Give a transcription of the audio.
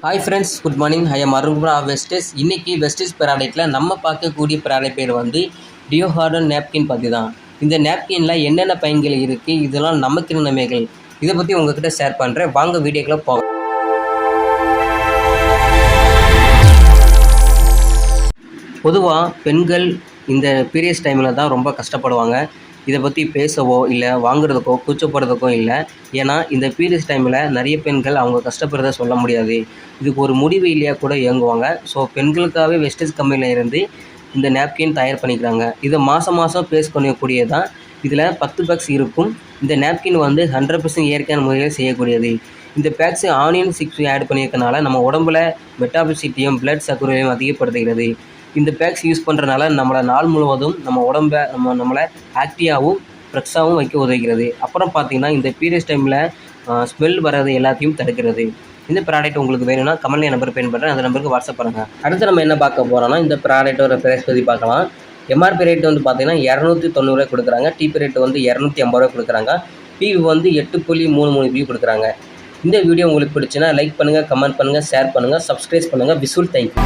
Hi friends, good morning. I am Arunkumar of Vestige. இன்றைக்கி Vestige ப்ராடக்ட்டில் நம்ம பார்க்கக்கூடிய ப்ராடக்ட் பேர் வந்து டியோ ஹார்டன் நேப்கின் பற்றி தான். இந்த நேப்கினில் என்னென்ன பயன்கள் இருக்குது, இதெல்லாம் நமக்கு நன்மைகள், இதை பற்றி உங்கள்கிட்ட ஷேர் பண்ணுறேன். வாங்க வீடியோக்குள்ளே போகலாம். பொதுவாக பெண்கள் இந்த பீரியட்ஸ் டைமில் தான் ரொம்ப கஷ்டப்படுவாங்க. இதை பற்றி பேசவோ இல்லை வாங்குறதுக்கோ கூச்சப்படுறதுக்கோ இல்லை. ஏன்னா இந்த பீரியட்ஸ் டைமில் நிறைய பெண்கள் அவங்க கஷ்டப்படுறத சொல்ல முடியாது. இதுக்கு ஒரு முடிவு இல்லையா கூட இயங்குவாங்க. ஸோ பெண்களுக்காகவே வெஸ்டேஜ் கம்பெனியில் இருந்து இந்த நேப்கின் தயார் பண்ணிக்கிறாங்க. இதை மாதம் பேஸ் பண்ணக்கூடியதான். இதில் 10 பேக்ஸ் இருக்கும். இந்த நேப்கின் வந்து 100% இயற்கையான முறையில் செய்யக்கூடியது. இந்த பேக்ஸ் ஆனியன் சிப்ஸ் ஆட் பண்ணியிருக்கனால நம்ம உடம்புல மெட்டாபாலிசிட்டியும் பிளட் சர்க்குலேஷனையும் அதிகப்படுத்துகிறது. இந்த பேக்ஸ் யூஸ் பண்ணுறதுனால நம்மளை நாள் முழுவதும் நம்ம உடம்பை நம்மளை ஆக்டிவாகவும் ஃப்ரெஷ்ஷாகவும் வைக்க உதவுகிறது. அப்புறம் பார்த்திங்கன்னா இந்த பீரியட்ஸ் டைமில் ஸ்மெல் வர்றது எல்லாத்தையும் தடுக்கிறது. இந்த ப்ராடக்ட் உங்களுக்கு வேணும்னா கமெண்ட்ல நம்பர் பெயின் பண்ணுறேன், அந்த நம்பருக்கு வாட்ஸ்அப் பண்ணுங்கள். அடுத்து நம்ம என்ன பார்க்க போகிறோம்னா இந்த ப்ராடக்ட்டோட ப்ரைஸ் பற்றி பார்க்கலாம். எம்ஆர்பி ரேட் வந்து பார்த்திங்கன்னா 290 கொடுக்குறாங்க. டிபி ரேட் வந்து 250 கொடுக்குறாங்க. பிவி வந்து 8.33 பிவி கொடுக்குறாங்க. இந்த வீடியோ உங்களுக்கு பிடிச்சுன்னா லைக் பண்ணுங்கள், கமெண்ட் பண்ணுங்கள், ஷேர் பண்ணுங்கள், சப்ஸ்கிரைப் பண்ணுங்கள். Visual thank you.